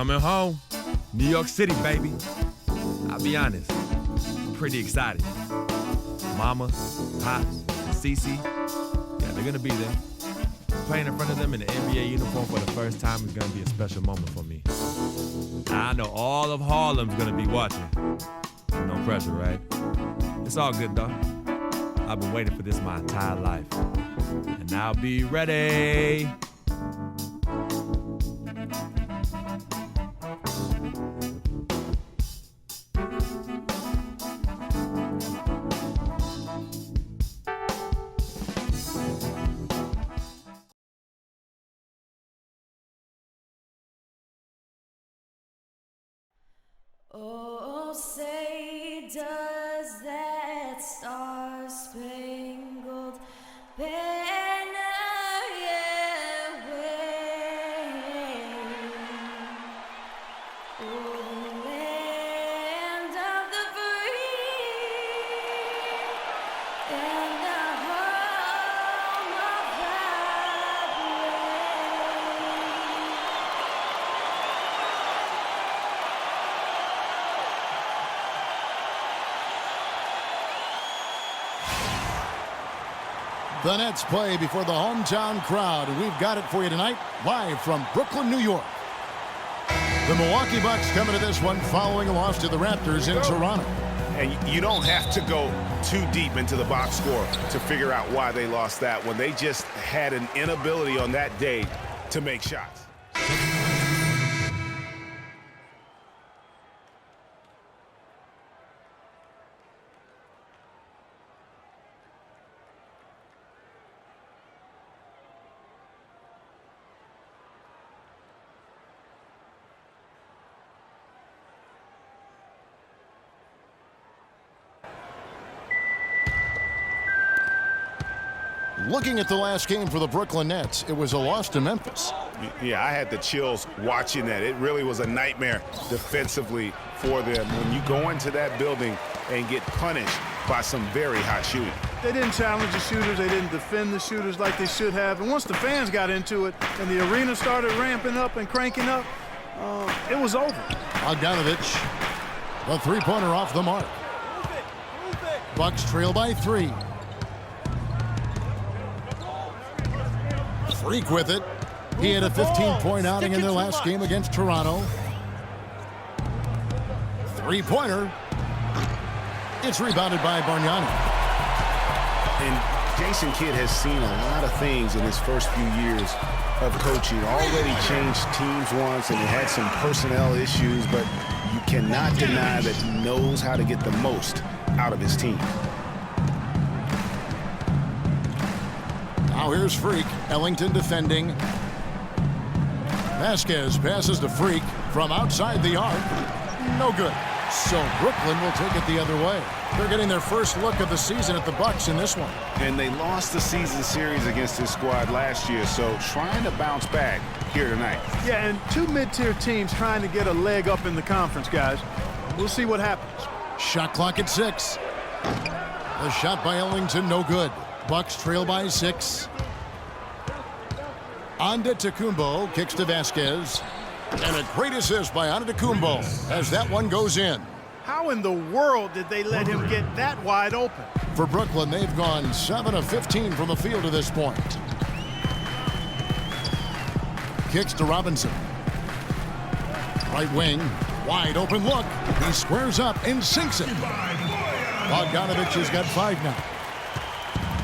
Coming home. New York City, baby. I'll be honest, I'm pretty excited. Mama, Pops, and Cece, yeah, they're gonna be there. Playing in front of them in the NBA uniform for the first time is gonna be a special moment for me. I know all of Harlem's gonna be watching. No pressure, right? It's all good, though. I've been waiting for this my entire life. And I'll be ready. Oh, say does that star-spangled banner yet wave o'er the land of the free and the home of the The Nets play before the hometown crowd, and we've got it for you tonight, live from Brooklyn, New York. The Milwaukee Bucks coming to this one following a loss to the Raptors in Toronto. And you don't have to go too deep into the box score to figure out why they lost that one. They just had an inability on that day to make shots. Looking at the last game for the Brooklyn Nets, it was a loss to Memphis. Yeah, I had the chills watching that. It really was a nightmare defensively for them when you go into that building and get punished by some very hot shooting. They didn't challenge the shooters. They didn't defend the shooters like they should have. And once the fans got into it and the arena started ramping up and cranking up, it was over. Bogdanovich, the three-pointer off the mark. Bucks trail by 3. Freak with it. He had a 15-point outing in their last game against Toronto. Three-pointer. It's rebounded by Bargnani. And Jason Kidd has seen a lot of things in his first few years of coaching. Already changed teams once, and he had some personnel issues, but you cannot deny that he knows how to get the most out of his team. Now here's Freak. Ellington defending. Vasquez passes to Freak from outside the arc. No good. So Brooklyn will take it the other way. They're getting their first look of the season at the Bucks in this one. And they lost the season series against this squad last year, so trying to bounce back here tonight. Yeah, and 2 mid-tier teams trying to get a leg up in the conference, guys. We'll see what happens. Shot clock at 6. The shot by Ellington, no good. Bucks trail by 6. Antetokounmpo kicks to Vasquez. And a great assist by Antetokounmpo as that one goes in. How in the world did they let him get that wide open? For Brooklyn, they've gone 7 of 15 from the field to this point. Kicks to Robinson. Right wing, wide open look. He squares up and sinks it. Bogdanovich has got 5 now.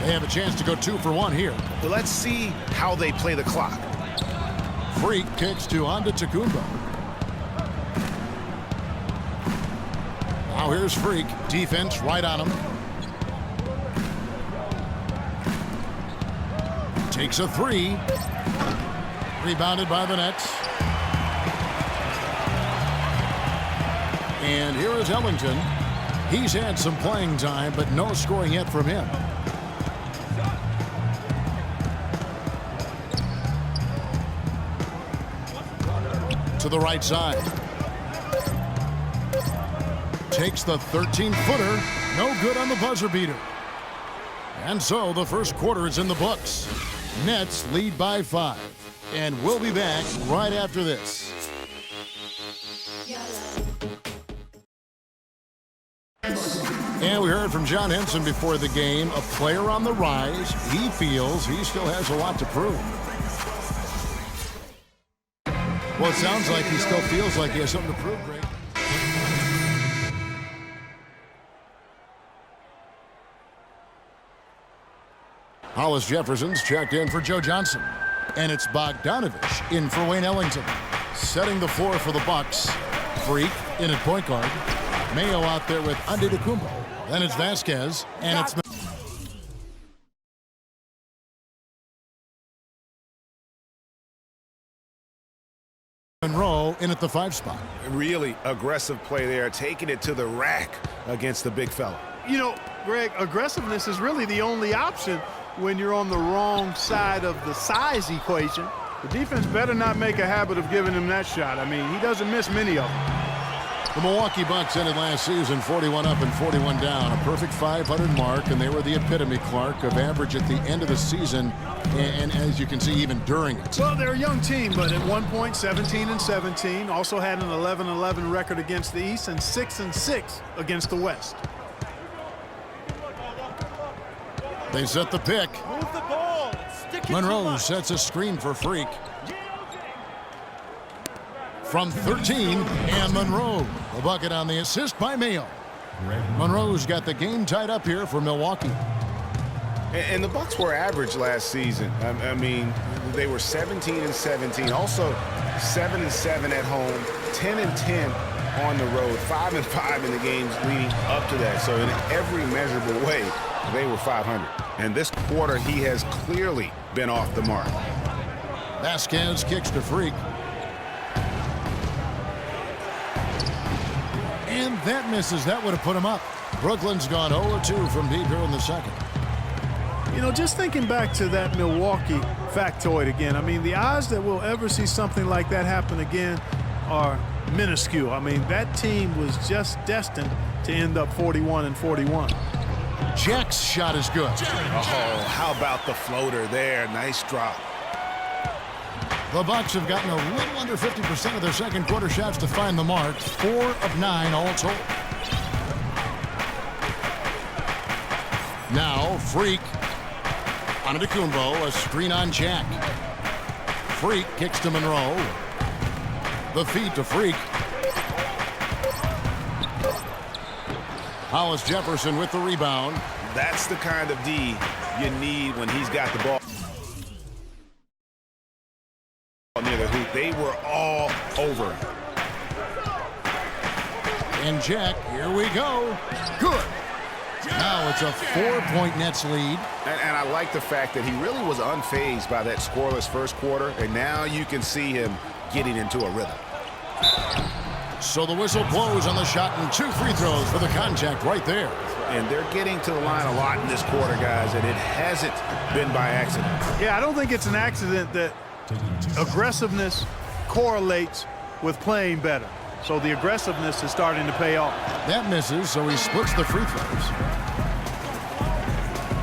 They have a chance to go 2 for 1 here. But let's see how they play the clock. Freak kicks to Antetokounmpo. Now here's Freak. Defense right on him. Takes a 3. Rebounded by the Nets. And here is Ellington. He's had some playing time, but no scoring yet from him. To the right side. Takes the 13-footer. No good on the buzzer beater. And so the first quarter is in the books. Nets lead by 5. And we'll be back right after this. And we heard from John Henson before the game, a player on the rise. He feels he still has a lot to prove. Well, it sounds like he still feels like he has something to prove, Greg. Hollis Jefferson's checked in for Joe Johnson. And it's Bogdanovich in for Wayne Ellington. Setting the floor for the Bucks. Freak in at point guard. Mayo out there with Antetokounmpo. Then it's Vasquez, and it's Monroe in at the 5 spot. Really aggressive play there, taking it to the rack against the big fella. You know, Greg, aggressiveness is really the only option when you're on the wrong side of the size equation. The defense better not make a habit of giving him that shot. I mean, he doesn't miss many of them. The Milwaukee Bucks ended last season 41 up and 41 down, a perfect 500 mark, and they were the epitome, Clark, of average at the end of the season, and as you can see, even during it. Well, they're a young team, but at one point, 17-17, also had an 11-11 record against the East and 6-6 against the West. They set the pick. Move the ball. Stick it Monroe sets a screen for Freak. From 13, and Monroe. The bucket on the assist by Mayo. Monroe's got the game tied up here for Milwaukee. And the Bucks were average last season. I mean, they were 17-17, also 7-7 at home, 10-10 on the road, 5-5 in the games leading up to that. So in every measurable way, they were 500. And this quarter, he has clearly been off the mark. Vasquez kicks to Freak. And that misses. That would have put him up. Brooklyn's gone 0-2 from deep here in the second. You know, just thinking back to that Milwaukee factoid again, I mean, the odds that we'll ever see something like that happen again are minuscule. I mean, that team was just destined to end up 41-41. Jack's shot is good. Oh, how about the floater there? Nice drop. The Bucks have gotten a little under 50% of their second quarter shots to find the mark. 4 of 9 all told. Now, Freak. Antetokounmpo, a screen on Jack. Freak kicks to Monroe. The feed to Freak. Hollis Jefferson with the rebound. That's the kind of D you need when he's got the ball near the hoop. They were all over him. And Jack, here we go. Good. Now it's a 4-point Nets lead. And I like the fact that he really was unfazed by that scoreless first quarter, and now you can see him getting into a rhythm. So the whistle blows on the shot and 2 free throws for the contact right there. And they're getting to the line a lot in this quarter, guys, and it hasn't been by accident. Yeah, I don't think it's an accident that aggressiveness correlates with playing better. So the aggressiveness is starting to pay off. That misses, so he splits the free throws.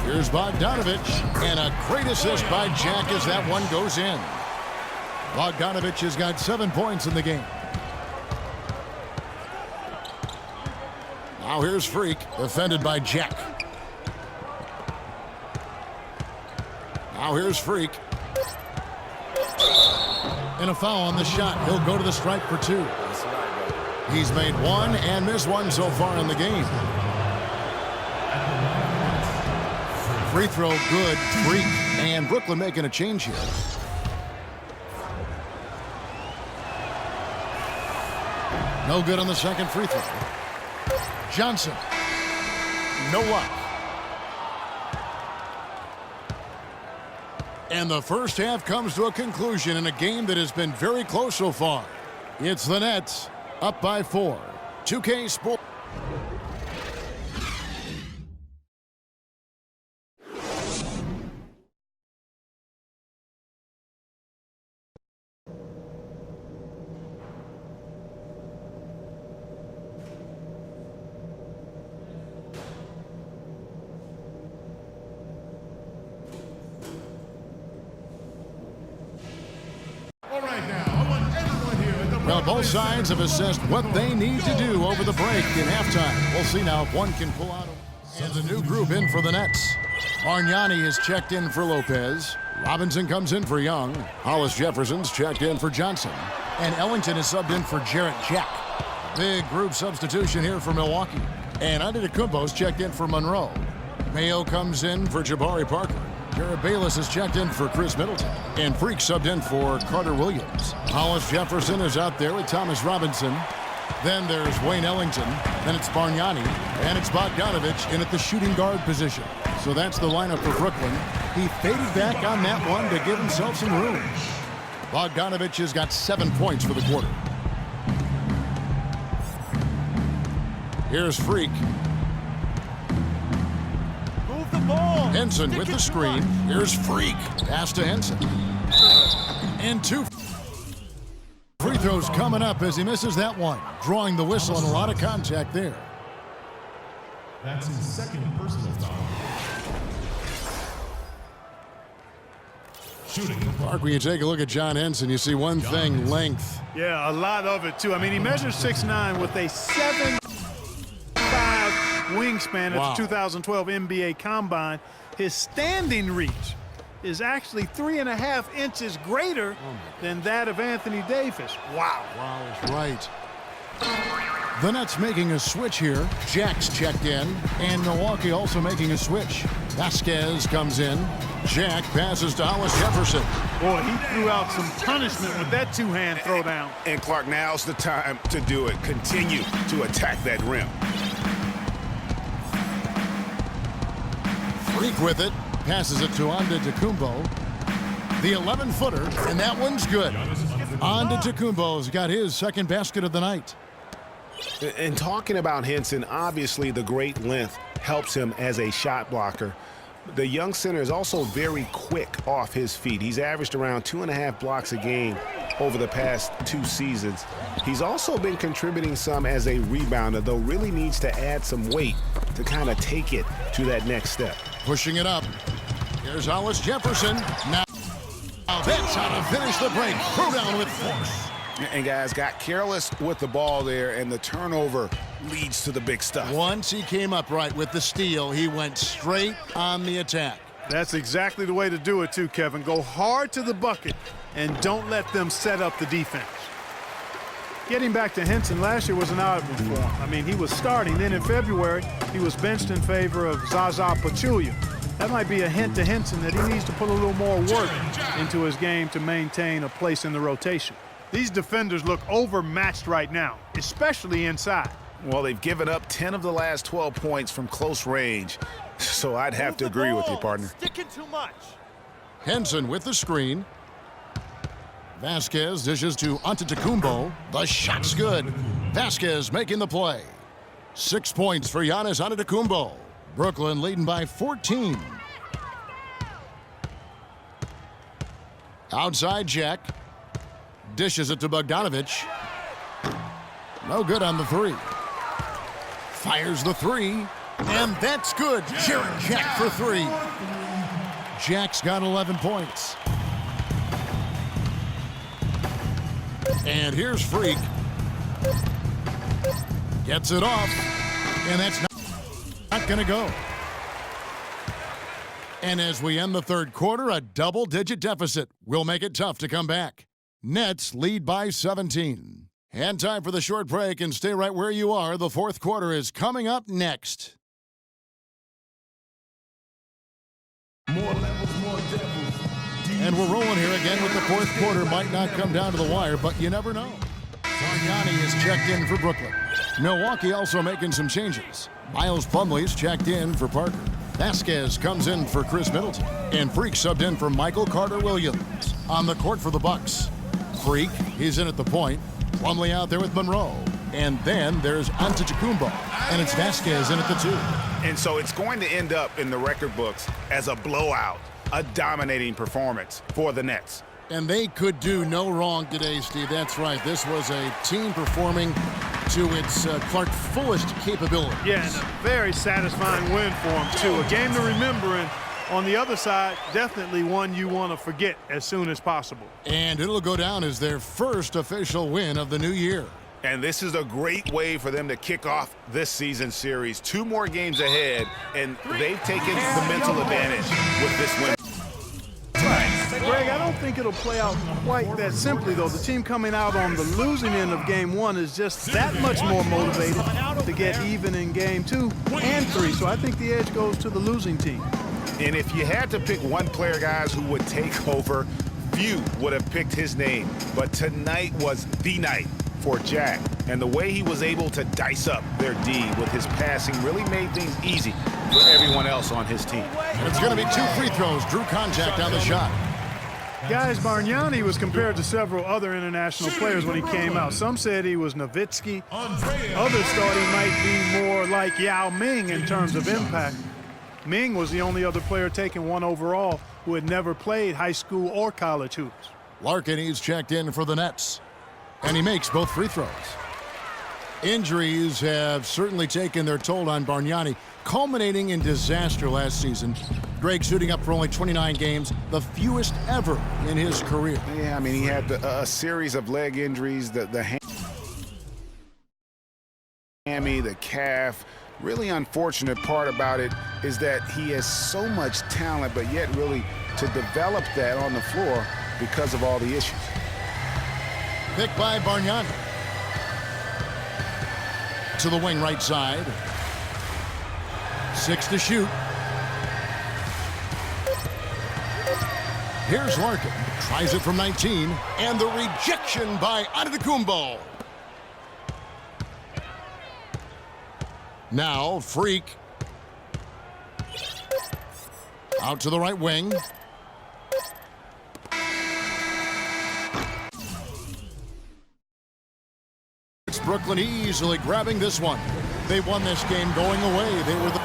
Here's Bogdanovich, and a great assist by Jack as that one goes in. Bogdanovich has got 7 points in the game. Now here's Freak, defended by Jack. Now here's Freak. And a foul on the shot. He'll go to the stripe for 2. He's made 1 and missed 1 so far in the game. Free throw good, Freak. And Brooklyn making a change here. No good on the second free throw. Johnson. No luck. And the first half comes to a conclusion in a game that has been very close so far. It's the Nets up by 4. 2K Sports. All right now, I want everyone here at the Well, both sides have assessed what they need to do over the break in halftime. We'll see now if one can pull out. And the new group in for the Nets. Bargnani is checked in for Lopez. Robinson comes in for Young. Hollis Jefferson's checked in for Johnson. And Ellington is subbed in for Jarrett Jack. Big group substitution here for Milwaukee. And Antetokounmpo's checked in for Monroe. Mayo comes in for Jabari Parker. Garrett Bayless is checked in for Chris Middleton. And Freak subbed in for Carter Williams. Hollis Jefferson is out there with Thomas Robinson. Then there's Wayne Ellington. Then it's Bargnani. And it's Bogdanovich in at the shooting guard position. So that's the lineup for Brooklyn. He faded back on that one to give himself some room. Bogdanovich has got 7 points for the quarter. Here's Freak. Move the ball. Henson Stick with it the too screen. much. Here's Freak. Pass to Henson. And 2 free throws coming up as he misses that one. Drawing the whistle and a lot of contact there. That's his second personal foul. Shooting. Mark, when you take a look at John Henson, you see one thing, length. Yeah, a lot of it, too. I mean, he measures 6'9" with a 7'5" wingspan at the 2012 NBA Combine. His standing reach is actually 3.5 inches greater than that of Anthony Davis. Wow. Wow is right. The Nets making a switch here. Jack's checked in, and Milwaukee also making a switch. Vasquez comes in. Jack passes to Hollis Jefferson. Boy, he threw out some punishment with that two-hand throwdown. And Clark, now's the time to do it. Continue to attack that rim. Freak with it. Passes it to Antetokounmpo. The 11-footer, and that one's good. Antetokounmpo's got his second basket of the night. And talking about Henson, obviously the great length helps him as a shot blocker. The young center is also very quick off his feet. He's averaged around 2.5 blocks a game over the past 2 seasons. He's also been contributing some as a rebounder, though really needs to add some weight to kind of take it to that next step. Pushing it up. Here's Hollis Jefferson. Now that's how to finish the break. Throw down with force. And guys got careless with the ball there, and the turnover leads to the big stuff. Once he came up right with the steal, he went straight on the attack. That's exactly the way to do it, too, Kevin. Go hard to the bucket and don't let them set up the defense. Getting back to Henson, last year was an odd one for him. I mean, he was starting. Then in February, he was benched in favor of Zaza Pachulia. That might be a hint to Henson that he needs to put a little more work into his game to maintain a place in the rotation. These defenders look overmatched right now, especially inside. Well, they've given up 10 of the last 12 points from close range, so I'd have to agree with you, partner. Sticking too much. Henson with the screen. Vasquez dishes to Antetokounmpo. The shot's good. Vasquez making the play. 6 points for Giannis Antetokounmpo. Brooklyn leading by 14. Outside Jack. Dishes it to Bogdanovich. No good on the 3. Fires the 3. And that's good. Jarrett Jack for 3. Jack's got 11 points. And here's Freak. Gets it off. And that's not going to go. And as we end the third quarter, a double-digit deficit will make it tough to come back. Nets lead by 17. And time for the short break, and stay right where you are. The fourth quarter is coming up next. More levels, more devils. And we're rolling here again with the fourth quarter. Might not come down to the wire, but you never know. Bargnani is checked in for Brooklyn. Milwaukee also making some changes. Miles Plumlee's checked in for Parker. Vasquez comes in for Chris Middleton. And Freak subbed in for Michael Carter Williams. On the court for the Bucks. Freak, he's in at the point. Plumlee out there with Monroe. And then there's Antetokounmpo. And it's Vasquez in at the 2. And so it's going to end up in the record books as a blowout, a dominating performance for the Nets. And they could do no wrong today, Steve. That's right. This was a team performing to its Clark fullest capability. Yeah, and a very satisfying win for him, too. A game to remember, and On the other side, definitely one you want to forget as soon as possible. And it'll go down as their first official win of the new year. And this is a great way for them to kick off this season series. 2 more games ahead, and they've taken the mental advantage with this win. Greg, I don't think it'll play out quite that simply, though. The team coming out on the losing end of game 1 is just that much more motivated to get even in game 2 and 3. So I think the edge goes to the losing team. And if you had to pick one player, guys, who would take over, few would have picked his name. But tonight was the night for Jack. And the way he was able to dice up their D with his passing really made things easy for everyone else on his team. And it's going to be 2 free throws. Drew contact on the shot. Guys, Bargnani was compared to several other international players when he came out. Some said he was Nowitzki. Others thought he might be more like Yao Ming in terms of impact. Ming was the only other player taken 1 overall who had never played high school or college hoops. Larkin, he's checked in for the Nets. And he makes both free throws. Injuries have certainly taken their toll on Bargnani, culminating in disaster last season. Greg suiting up for only 29 games, the fewest ever in his career. Yeah, I mean, he had a series of leg injuries, the hammy, the calf. Really unfortunate part about it is that he has so much talent, but yet really to develop that on the floor because of all the issues. Picked by Bargnani. To the wing right side. 6 to shoot. Here's Larkin. Tries it from 19. And the rejection by Antetokounmpo. Now, Freak. Out to the right wing. It's Brooklyn easily grabbing this one. They won this game going away. They were the...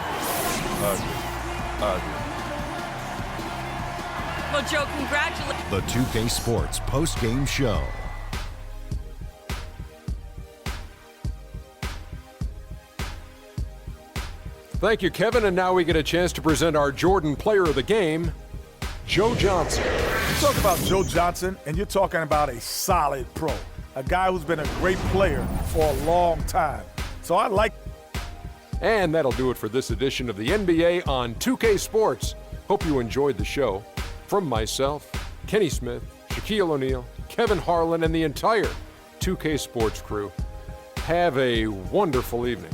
Well, Joe, congratulations. The 2K Sports post-game show. Thank you, Kevin. And now we get a chance to present our Jordan Player of the Game, Joe Johnson. You talk about Joe Johnson, and you're talking about a solid pro, a guy who's been a great player for a long time. So I like. And that'll do it for this edition of the NBA on 2K Sports. Hope you enjoyed the show. From myself, Kenny Smith, Shaquille O'Neal, Kevin Harlan, and the entire 2K Sports crew, have a wonderful evening.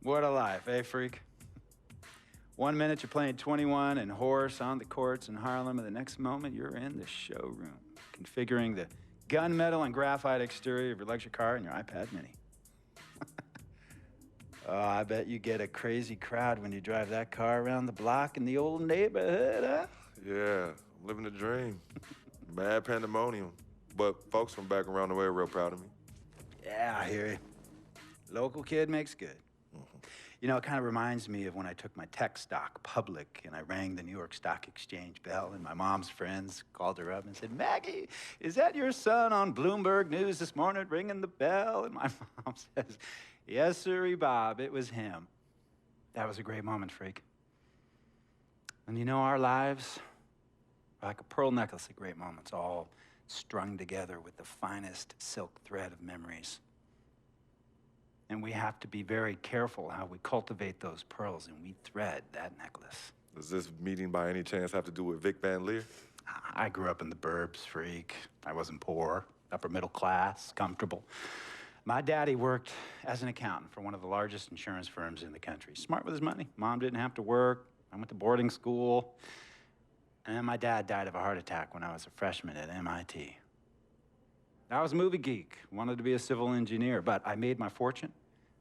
What a life, eh, freak? 1 minute you're playing 21 and horse on the courts in Harlem, and the next moment you're in the showroom, configuring the gunmetal and graphite exterior of your luxury car and your iPad mini. Oh, I bet you get a crazy crowd when you drive that car around the block in the old neighborhood, huh? Yeah, I'm living the dream. Bad pandemonium, but folks from back around the way are real proud of me. Yeah, I hear you. Local kid makes good. You know, it kind of reminds me of when I took my tech stock public and I rang the New York Stock Exchange bell, and my mom's friends called her up and said, "Maggie, is that your son on Bloomberg News this morning ringing the bell?" And my mom says, "Yes, sirree, Bob, it was him." That was a great moment, freak. And you know, our lives are like a pearl necklace of great moments, all strung together with the finest silk thread of memories. And we have to be very careful how we cultivate those pearls and we thread that necklace. Does this meeting by any chance have to do with Vic Van Leer? I grew up in the burbs, freak. I wasn't poor, upper middle class, comfortable. My daddy worked as an accountant for one of the largest insurance firms in the country. Smart with his money. Mom didn't have to work. I went to boarding school. And my dad died of a heart attack when I was a freshman at MIT. I was a movie geek, wanted to be a civil engineer, but I made my fortune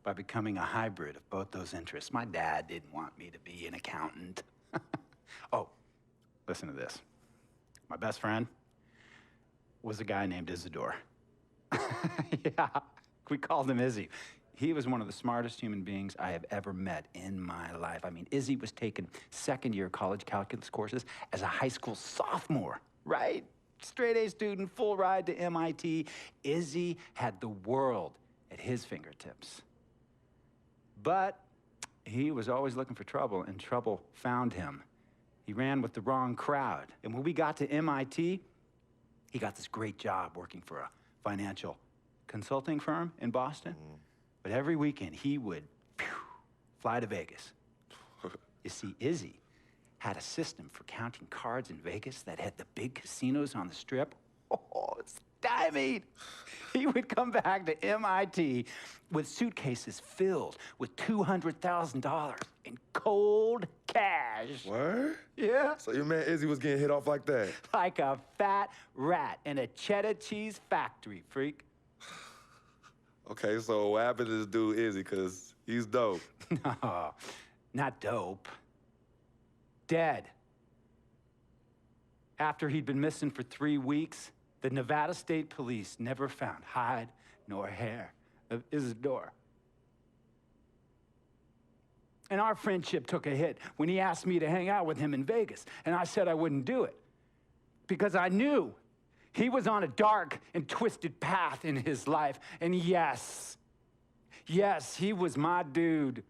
by becoming a hybrid of both those interests. My dad didn't want me to be an accountant. Oh, listen to this. My best friend was a guy named Isidore. Yeah, we called him Izzy. He was one of the smartest human beings I have ever met in my life. I mean, Izzy was taking second-year college calculus courses as a high school sophomore, right? Straight-A student, full ride to MIT. Izzy had the world at his fingertips. But he was always looking for trouble, and trouble found him. He ran with the wrong crowd. And when we got to MIT, he got this great job working for a financial consulting firm in Boston. But every weekend, he would fly to Vegas. You see, Izzy had a system for counting cards in Vegas that had the big casinos on the Strip. Oh, stymied. He would come back to MIT with suitcases filled with $200,000 in cold cash. What? Yeah. So your man Izzy was getting hit off like that? Like a fat rat in a cheddar cheese factory, freak. Okay, so what happened to this dude Izzy? Because he's dope. No, not dope. Dead. After he'd been missing for 3 weeks, the Nevada State Police never found hide nor hair of Isidore. And our friendship took a hit when he asked me to hang out with him in Vegas, and I said I wouldn't do it because I knew he was on a dark and twisted path in his life. And yes, he was my dude.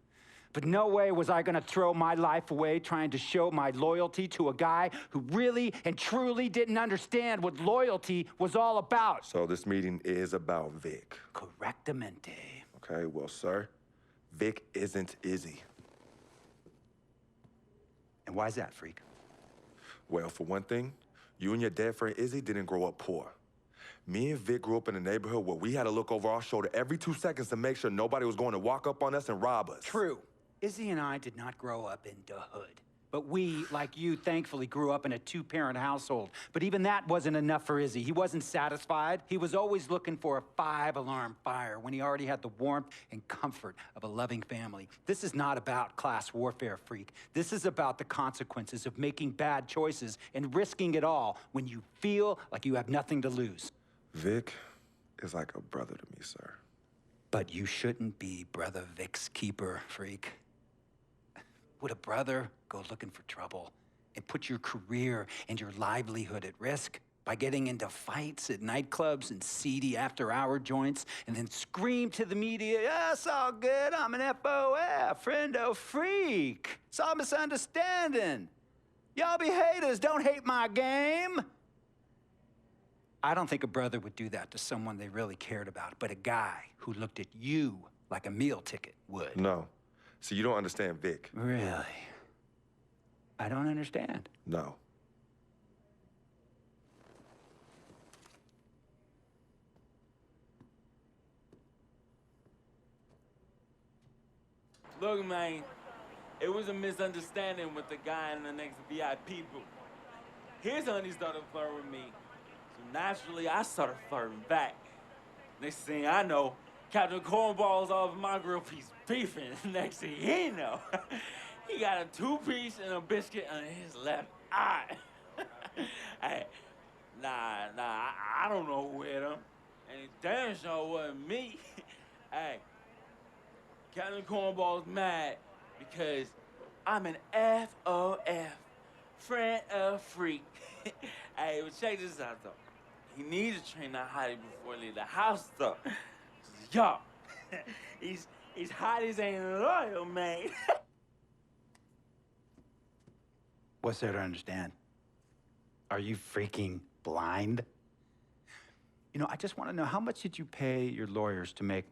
But no way was I gonna throw my life away trying to show my loyalty to a guy who really and truly didn't understand what loyalty was all about. So this meeting is about Vic. Correctamente. Okay, well, sir, Vic isn't Izzy. And why's that, freak? Well, for one thing, you and your dead friend Izzy didn't grow up poor. Me and Vic grew up in a neighborhood where we had to look over our shoulder every 2 seconds to make sure nobody was going to walk up on us and rob us. True. Izzy and I did not grow up in the hood. But we, like you, thankfully grew up in a 2-parent household. But even that wasn't enough for Izzy. He wasn't satisfied. He was always looking for a 5-alarm fire when he already had the warmth and comfort of a loving family. This is not about class warfare, freak. This is about the consequences of making bad choices and risking it all when you feel like you have nothing to lose. Vic is like a brother to me, sir. But you shouldn't be Brother Vic's keeper, freak. Would a brother go looking for trouble and put your career and your livelihood at risk by getting into fights at nightclubs and seedy after-hour joints and then scream to the media, yeah, it's all good, I'm an FOF, friendo freak. It's all misunderstanding. Y'all be haters, don't hate my game. I don't think a brother would do that to someone they really cared about, but a guy who looked at you like a meal ticket would. No. So you don't understand Vic. Really? I don't understand. No. Look, man, it was a misunderstanding with the guy in the next VIP booth. His honey started flirting with me, so naturally I started flirting back. Next thing I know, Captain Cornball's off my grill piece beefing. Next thing he know, he got a 2-piece and a biscuit on his left eye. Hey, I don't know who hit him. And it damn sure wasn't me. Hey, Captain Cornball's mad because I'm an FOF, friend of freak. Hey, but check this out, though. He needs to train that hottie before he leave the house, though. Yo, he's hot as ain't loyal, man. What's there to understand? Are you freaking blind? You know, I just want to know, how much did you pay your lawyers to make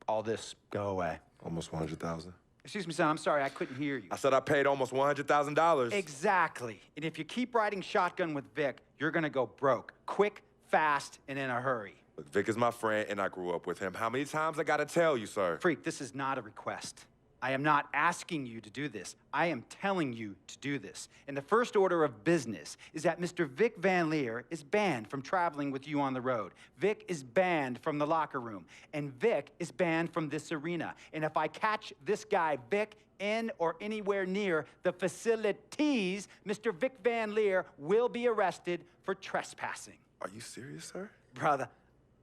all this go away? Almost $100,000. Excuse me, son, I'm sorry, I couldn't hear you. I said I paid almost $100,000. Exactly. And if you keep riding shotgun with Vic, you're gonna go broke. Quick, fast, and in a hurry. Look, Vic is my friend, and I grew up with him. How many times I gotta tell you, sir? Freak, this is not a request. I am not asking you to do this. I am telling you to do this. And the first order of business is that Mr. Vic Van Leer is banned from traveling with you on the road. Vic is banned from the locker room. And Vic is banned from this arena. And if I catch this guy, Vic, in or anywhere near the facilities, Mr. Vic Van Leer will be arrested for trespassing. Are you serious, sir? Brother,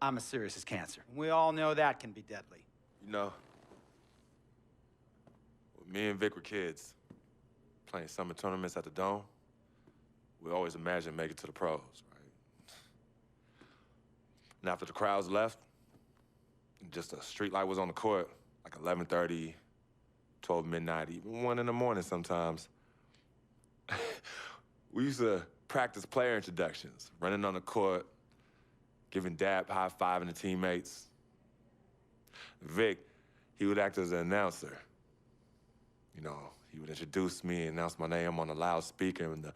I'm as serious as cancer. We all know that can be deadly. You know, when me and Vic were kids, playing summer tournaments at the Dome, we always imagined making it to the pros, right? And after the crowds left, just a street light was on the court, like 11:30, 12 midnight, even 1 in the morning sometimes. We used to practice player introductions, running on the court, giving dab high-fiving the teammates. Vic, he would act as an announcer. You know, he would introduce me and announce my name on a loudspeaker, and the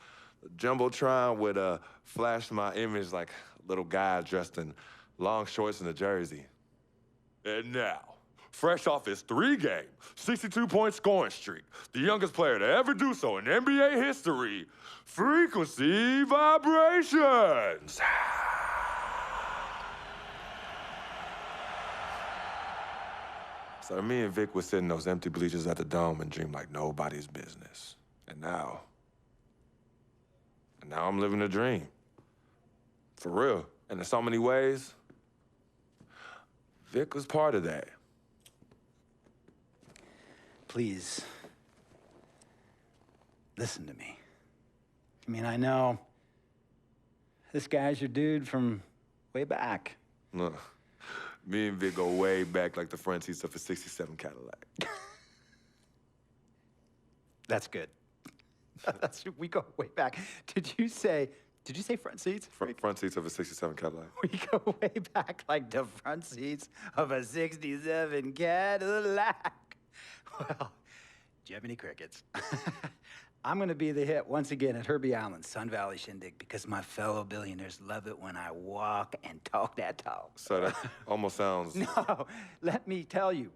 Jumbotron would flash my image like a little guy dressed in long shorts and a jersey. And now, fresh off his 3-game, 62-point scoring streak, the youngest player to ever do so in NBA history, Frequency Vibrations. So me and Vic would sit in those empty bleachers at the Dome and dream like nobody's business. And now I'm living a dream. For real. And in so many ways, Vic was part of that. Please, listen to me. I mean, I know this guy's your dude from way back. No. Me and Vic go way back like the front seats of a 67 Cadillac. That's good. We go way back. Did you say front seats? Front seats of a 67 Cadillac. We go way back like the front seats of a 67 Cadillac. Well, do you have any crickets? I'm going to be the hit once again at Herbie Allen's Sun Valley Shindig because my fellow billionaires love it when I walk and talk that talk. So that almost sounds... No, let me tell you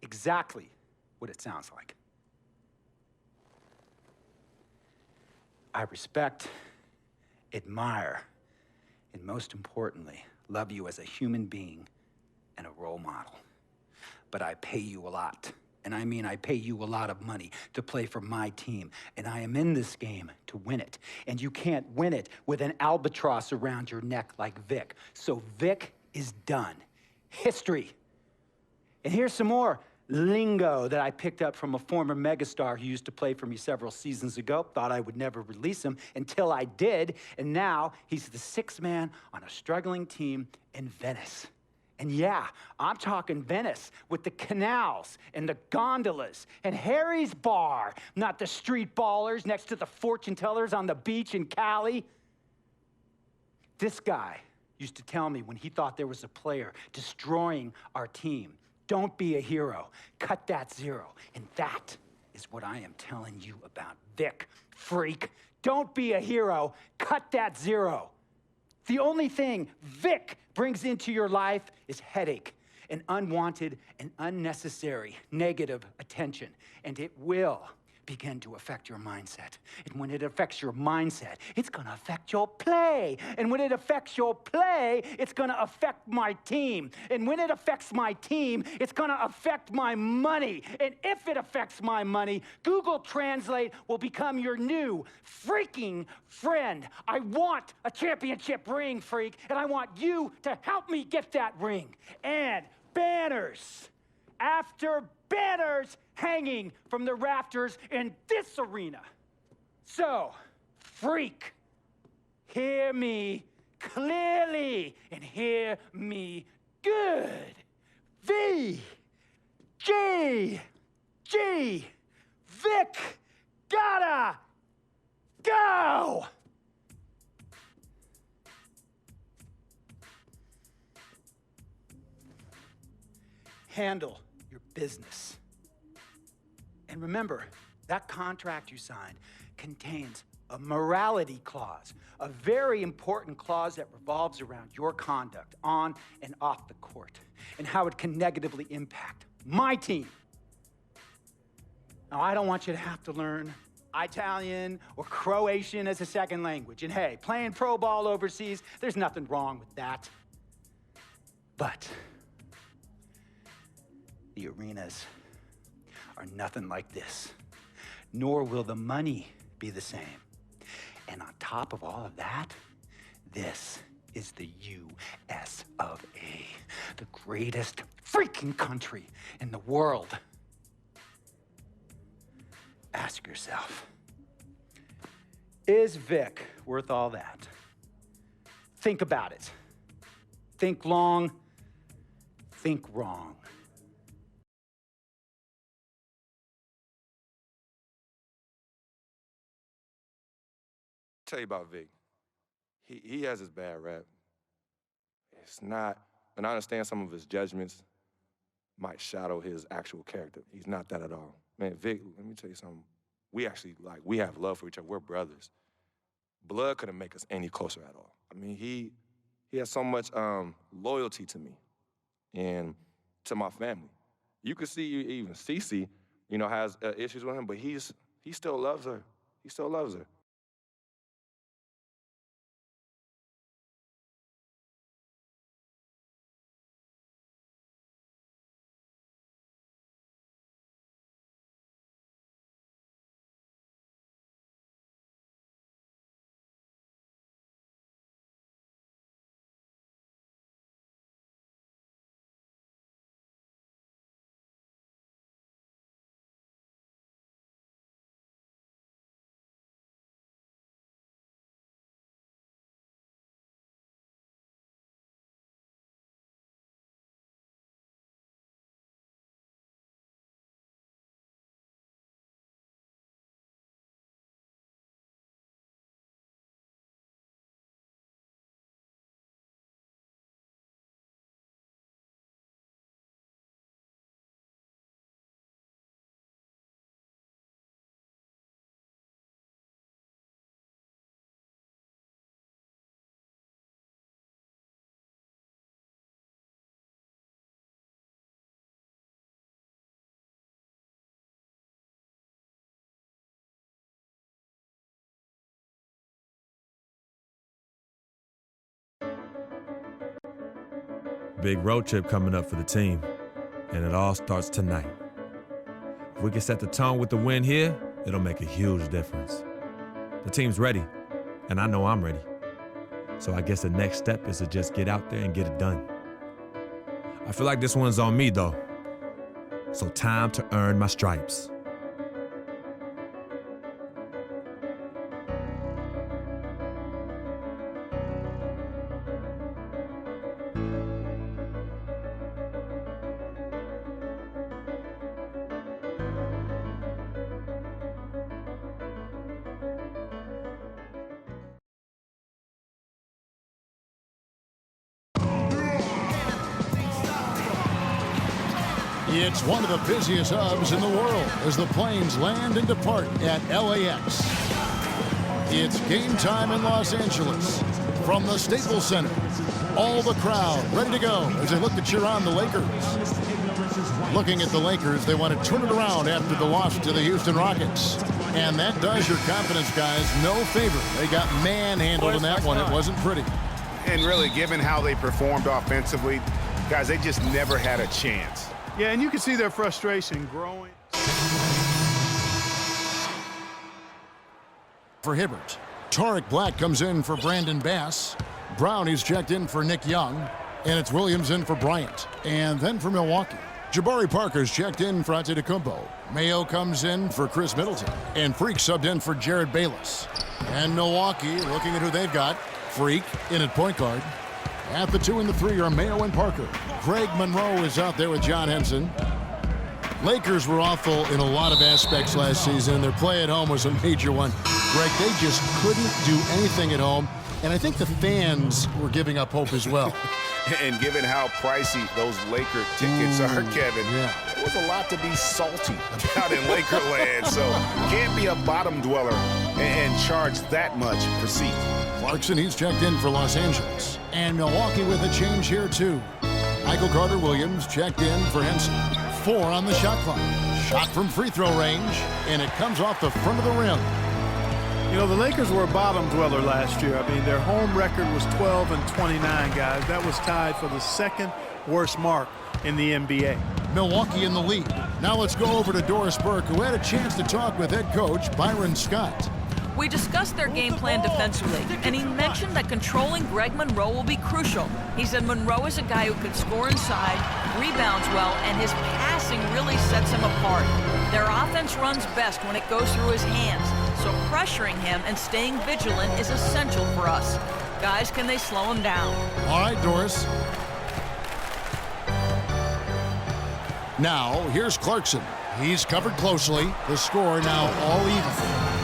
exactly what it sounds like. I respect, admire, and most importantly, love you as a human being and a role model. But I pay you a lot. And I mean, I pay you a lot of money to play for my team. And I am in this game to win it. And you can't win it with an albatross around your neck like Vic. So Vic is done. History. And here's some more lingo that I picked up from a former megastar who used to play for me several seasons ago. Thought I would never release him until I did. And now he's the 6th man on a struggling team in Venice. And yeah, I'm talking Venice with the canals and the gondolas and Harry's Bar, not the street ballers next to the fortune tellers on the beach in Cali. This guy used to tell me when he thought there was a player destroying our team, don't be a hero, cut that zero. And that is what I am telling you about Vic, freak. Don't be a hero, cut that zero. The only thing Vic brings into your life is headache and unwanted and unnecessary negative attention. And it will begin to affect your mindset. And when it affects your mindset, it's gonna affect your play. And when it affects your play, it's gonna affect my team. And when it affects my team, it's gonna affect my money. And if it affects my money, Google Translate will become your new freaking friend. I want a championship ring, freak, and I want you to help me get that ring. And banners after banners hanging from the rafters in this arena. So, freak, hear me clearly and hear me good. V, G, Vic, gotta go. Handle your business. And remember, that contract you signed contains a morality clause, a very important clause that revolves around your conduct on and off the court, and how it can negatively impact my team Now, I don't want you to have to learn Italian or Croatian as a second language. And hey, playing pro ball overseas, there's nothing wrong with that. But the arenas are nothing like this, nor will the money be the same. And on top of all of that, this is the U.S. of A., the greatest freaking country in the world. Ask yourself, is Vic worth all that? Think about it. Think long, think wrong. Tell you about Vic. He has his bad rap. It's not, and I understand some of his judgments might shadow his actual character. He's not that at all. Man, Vic, let me tell you something. We actually, we have love for each other. We're brothers. Blood couldn't make us any closer at all. I mean, he has so much loyalty to me and to my family. You could see even Cece, has issues with him, but he still loves her. He still loves her. Big road trip coming up for the team, and it all starts tonight. If we can set the tone with the win here, it'll make a huge difference. The team's ready, and I know I'm ready. So I guess the next step is to just get out there and get it done. I feel like this one's on me, though. So time to earn my stripes. It's one of the busiest hubs in the world as the planes land and depart at LAX. It's game time in Los Angeles from the Staples Center. All the crowd ready to go as they look to cheer on the Lakers. Looking at the Lakers, they want to turn it around after the loss to the Houston Rockets. And that does your confidence guys no favor. They got manhandled in that one. It wasn't pretty. And really, given how they performed offensively, guys, they just never had a chance. Yeah, and you can see their frustration growing. For Hibbert, Tariq Black comes in for Brandon Bass. Brown is checked in for Nick Young. And it's Williams in for Bryant. And then for Milwaukee, Jabari Parker's checked in for Antetokounmpo. Mayo comes in for Chris Middleton. And Freak subbed in for Jared Bayless. And Milwaukee, looking at who they've got, Freak in at point guard. At the 2 and the 3 are Mayo and Parker. Greg Monroe is out there with John Henson. Lakers were awful in a lot of aspects last season. Their play at home was a major one. Greg, they just couldn't do anything at home. And I think the fans were giving up hope as well. And given how pricey those Laker tickets are, Kevin, yeah. There was a lot to be salty about in Lakerland. So can't be a bottom dweller and charge that much for seats. Clarkson, he's checked in for Los Angeles. And Milwaukee with a change here, too. Michael Carter-Williams checked in for Henson. 4 on the shot clock. Shot from free throw range, and it comes off the front of the rim. You know, the Lakers were a bottom dweller last year. I mean, their home record was 12-29, guys. That was tied for the second worst mark in the NBA. Milwaukee in the lead. Now let's go over to Doris Burke, who had a chance to talk with head coach Byron Scott. We discussed their game plan defensively, and he mentioned that controlling Greg Monroe will be crucial. He said Monroe is a guy who can score inside, rebounds well, and his passing really sets him apart. Their offense runs best when it goes through his hands, so pressuring him and staying vigilant is essential for us. Guys, can they slow him down? All right, Doris. Now, here's Clarkson. He's covered closely. The score now all even.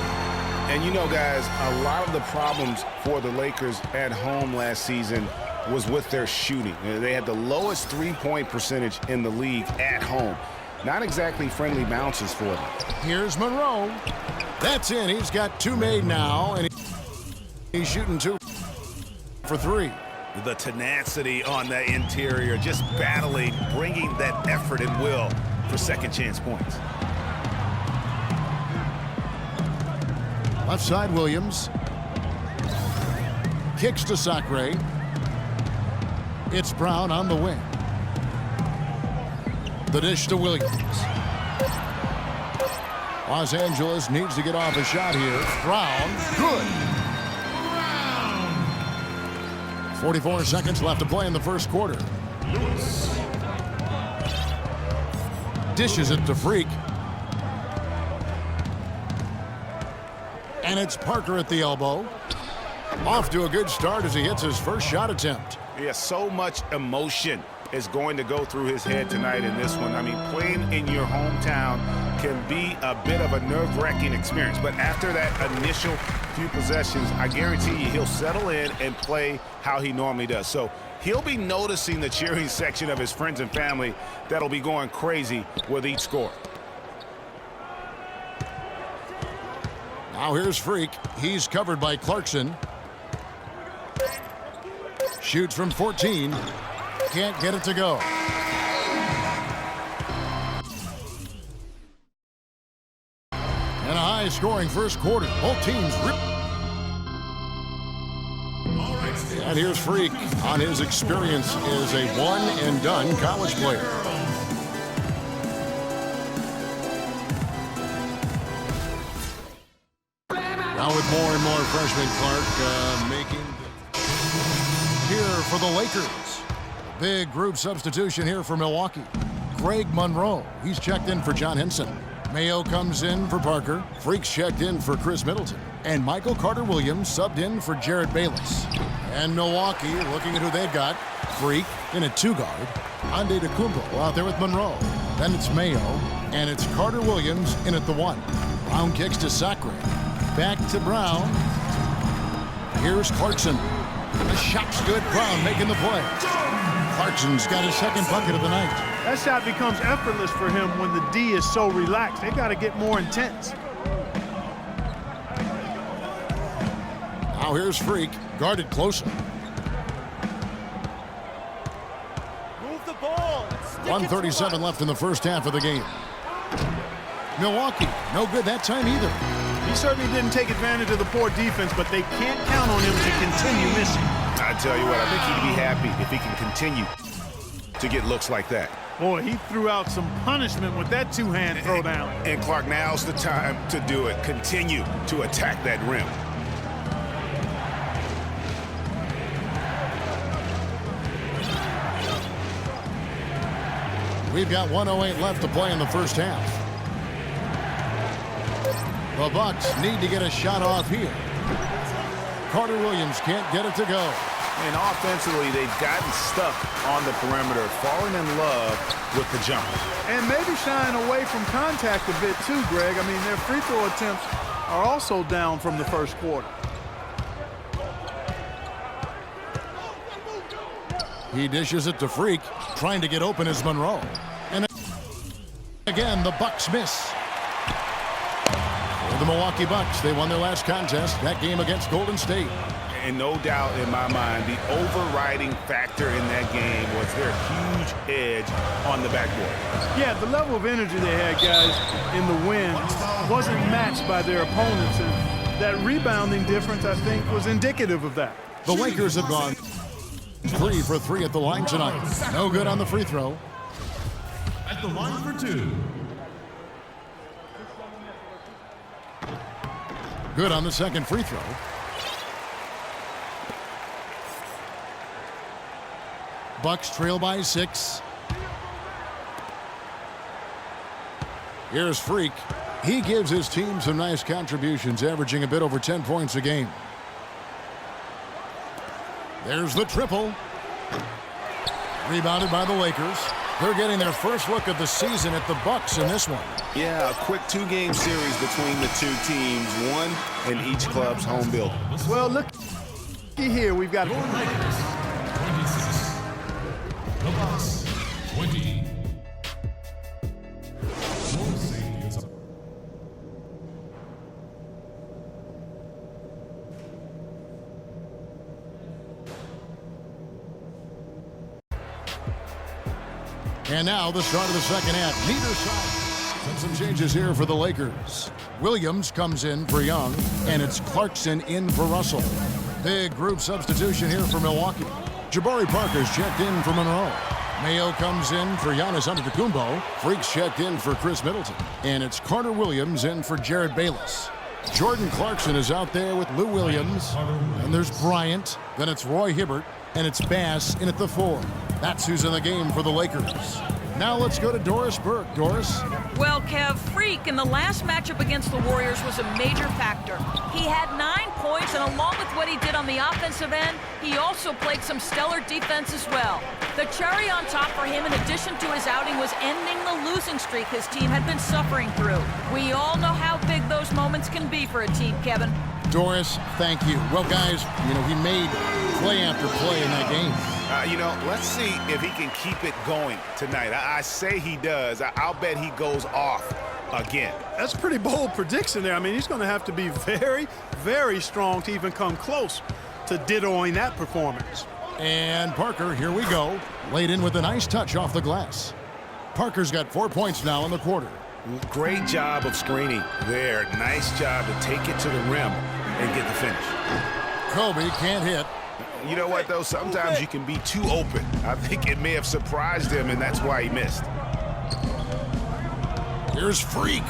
And you know, guys, a lot of the problems for the Lakers at home last season was with their shooting. They had the lowest three-point percentage in the league at home. Not exactly friendly bounces for them. Here's Monroe. That's in. He's got 2 made now, and he's shooting 2 for 3. The tenacity on the interior, just battling, bringing that effort and will for second chance points. Left side, Williams. Kicks to Sacre. It's Brown on the wing. The dish to Williams. Los Angeles needs to get off a shot here. Brown, good. 44 seconds left to play in the first quarter. Dishes it to Freak. And it's Parker at the elbow. Off to a good start as he hits his first shot attempt. Yeah, so much emotion is going to go through his head tonight in this one. I mean, playing in your hometown can be a bit of a nerve-wracking experience. But after that initial few possessions, I guarantee you he'll settle in and play how he normally does. So he'll be noticing the cheering section of his friends and family that'll be going crazy with each score. Now here's Freak. He's covered by Clarkson. Shoots from 14. Can't get it to go. And a high-scoring first quarter. Both teams rip. And here's Freak on his experience as a one-and-done college player. Now with more and more freshmen, Clark making here for the Lakers. Big group substitution here for Milwaukee. Greg Monroe, he's checked in for John Henson. Mayo comes in for Parker. Freak's checked in for Chris Middleton. And Michael Carter-Williams subbed in for Jarrett Bayless. And Milwaukee, looking at who they've got. Freak in a 2-guard. Ande DeCumbo out there with Monroe. Then it's Mayo, and it's Carter-Williams in at the 1. Brown kicks to Sacre. Back to Brown. Here's Clarkson. The shot's good. Brown making the play. Clarkson's got his second bucket of the night. That shot becomes effortless for him when the D is so relaxed. They got to get more intense. Now here's Freak, guarded closer. Move the ball. 1:37 left in the first half of the game. Milwaukee, no good that time either. He certainly didn't take advantage of the poor defense, but they can't count on him to continue missing. I tell you what, I think he'd be happy if he can continue to get looks like that. Boy, he threw out some punishment with that two-hand throwdown. And Clark, now's the time to do it. Continue to attack that rim. We've got 1:08 left to play in the first half. The Bucks need to get a shot off here. Carter-Williams can't get it to go. And offensively, they've gotten stuck on the perimeter, falling in love with the jumper. And maybe shying away from contact a bit too, Greg. I mean, their free throw attempts are also down from the first quarter. He dishes it to Freak. Trying to get open is Monroe. And again, the Bucks miss. For the Milwaukee Bucks, they won their last contest, that game against Golden State. And no doubt in my mind, the overriding factor in that game was their huge edge on the backboard. Yeah, the level of energy they had, guys, in the win wasn't matched by their opponents. And that rebounding difference, I think, was indicative of that. The Lakers have gone 3 for 3 at the line tonight. No good on the free throw. At the line for 2. Good on the second free throw. Bucks trail by 6. Here's Freak. He gives his team some nice contributions, averaging a bit over 10 points a game. There's the triple. Rebounded by the Lakers. They're getting their first look of the season at the Bucks in this one. Yeah, a quick 2-game series between the two teams, one in each club's home building. Well, look here. We've got Your Lakers, 26. The Bucks, 20. Your safety is up. And now the start of the second half. Neither side. And some changes here for the Lakers. Williams comes in for Young, and it's Clarkson in for Russell. Big group substitution here for Milwaukee. Jabari Parker's checked in for Monroe. Mayo comes in for Giannis Antetokounmpo. Freak's checked in for Chris Middleton. And it's Carter Williams in for Jared Bayless. Jordan Clarkson is out there with Lou Williams. And there's Bryant. Then it's Roy Hibbert. And it's Bass in at the 4. That's who's in the game for the Lakers. Now let's go to Doris Burke. Doris? Well, Kev, Freak in the last matchup against the Warriors was a major factor. He had 9 points, and along with what he did on the offensive end, he also played some stellar defense as well. The cherry on top for him, in addition to his outing, was ending the losing streak his team had been suffering through. We all know how big those moments can be for a team, Kevin. Doris, thank you. Well, guys, he made play after play in that game. Let's see if he can keep it going tonight. I say he does. I'll bet he goes off again. That's a pretty bold prediction there. I mean, he's going to have to be very, very strong to even come close to dittoing that performance. And Parker, here we go. Laid in with a nice touch off the glass. Parker's got 4 points now in the quarter. Great job of screening there. Nice job to take it to the rim and get the finish. Kobe can't hit. You know what, though? Sometimes you can be too open. I think it may have surprised him, and that's why he missed. Here's Freak.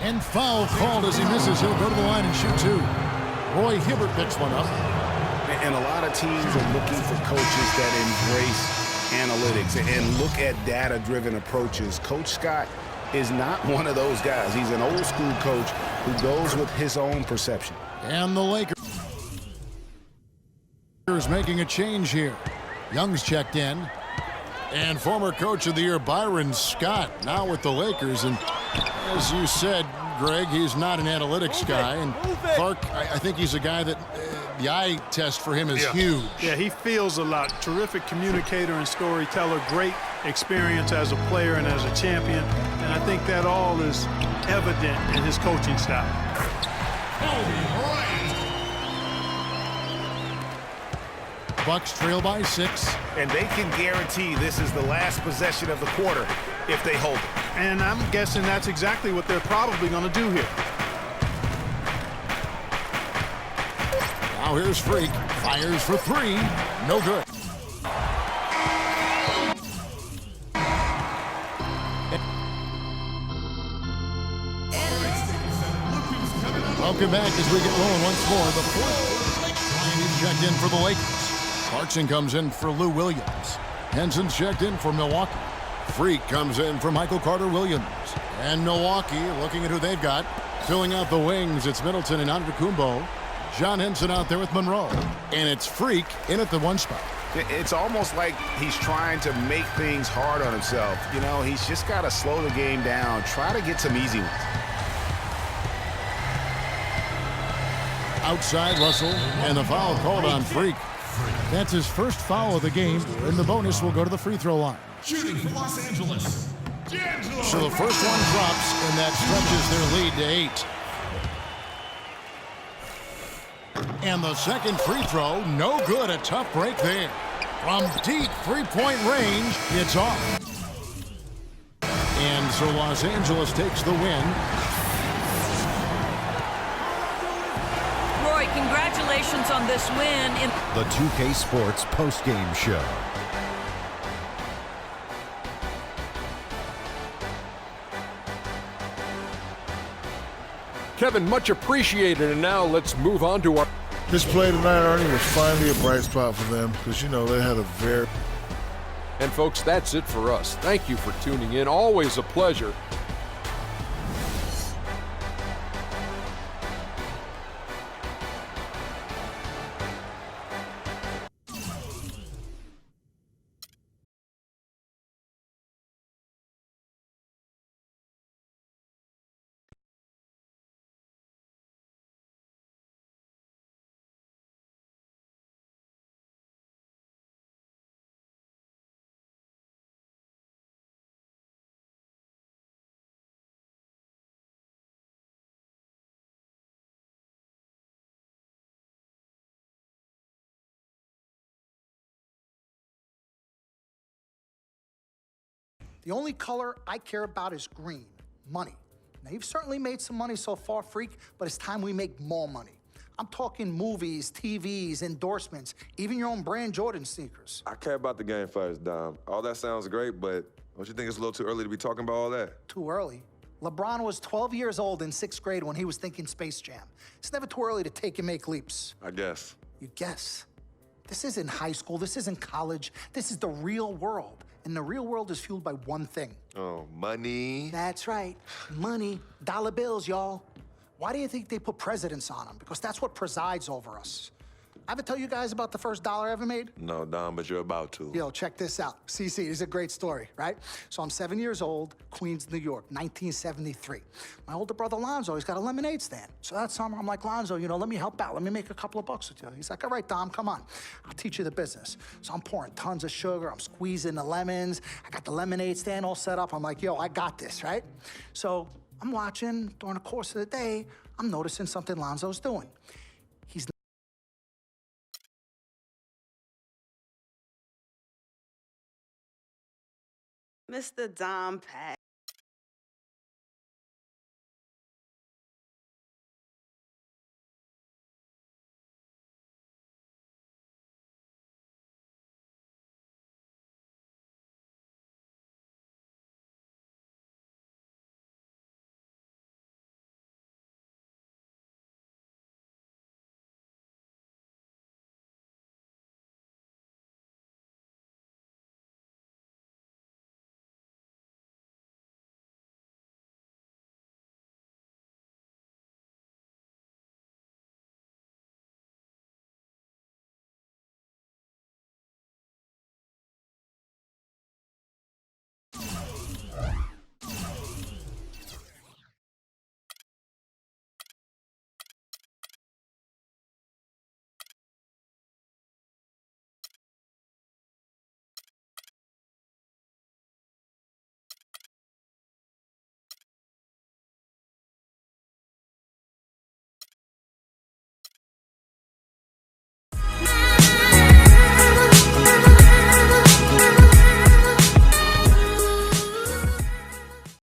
And foul called as he misses. He'll go to the line and shoot 2. Roy Hibbert picks one up. And a lot of teams are looking for coaches that embrace analytics and look at data-driven approaches. Coach Scott is not one of those guys. He's an old-school coach who goes with his own perception. And the Lakers making a change here. Young's checked in. And former coach of the year, Byron Scott, now with the Lakers. And as you said, Greg, he's not an analytics guy. And Clark, I think he's a guy that the eye test for him is huge. Yeah, he feels a lot. Terrific communicator and storyteller. Great experience as a player and as a champion. And I think that all is evident in his coaching style. Bucks trail by 6. And they can guarantee this is the last possession of the quarter if they hold it. And I'm guessing that's exactly what they're probably going to do here. Now here's Freak. Fires for 3. No good. Welcome back as we get rolling once more. The fourth checked in for the Lakers. Clarkson comes in for Lou Williams. Henson's checked in for Milwaukee. Freak comes in for Michael Carter Williams. And Milwaukee, looking at who they've got, filling out the wings, it's Middleton and Antetokounmpo. John Henson out there with Monroe. And it's Freak in at the 1 spot. It's almost like he's trying to make things hard on himself. He's just got to slow the game down, try to get some easy ones. Outside Russell, and the foul called on Freak. That's his first foul of the game, and the bonus will go to the free throw line. Shooting for Los Angeles, So the first one drops, and that stretches their lead to 8. And the second free throw, no good. A tough break there. From deep three-point range, it's off. And so Los Angeles takes the win. Roy, congratulations on this win in The 2K Sports postgame show. Kevin, much appreciated. And now let's move on to our... This play tonight, Ernie, was finally a bright spot for them because, you know, they had a very... And folks, that's it for us. Thank you for tuning in. Always a pleasure. The only color I care about is green, money. Now, you've certainly made some money so far, Freak, but it's time we make more money. I'm talking movies, TVs, endorsements, even your own brand Jordan sneakers. I care about the game first, Dom. All that sounds great, but don't you think it's a little too early to be talking about all that? Too early? LeBron was 12 years old in 6th grade when he was thinking Space Jam. It's never too early to take and make leaps. I guess. You guess? This isn't high school. This isn't college. This is the real world. And the real world is fueled by one thing. Oh, money. That's right. Money. Dollar bills, y'all. Why do you think they put presidents on them? Because that's what presides over us. I ever tell you guys about the first dollar I ever made? No, Dom, but you're about to. Yo, check this out. CC, this is a great story, right? So I'm 7 years old, Queens, New York, 1973. My older brother, Lonzo, he's got a lemonade stand. So that summer, I'm like, Lonzo, you know, let me help out. Let me make a couple of bucks with you. He's like, all right, Dom, come on. I'll teach you the business. So I'm pouring tons of sugar. I'm squeezing the lemons. I got the lemonade stand all set up. I'm like, yo, I got this, right? So I'm watching during the course of the day. I'm noticing something Lonzo's doing. He's Mr. Dom Pack.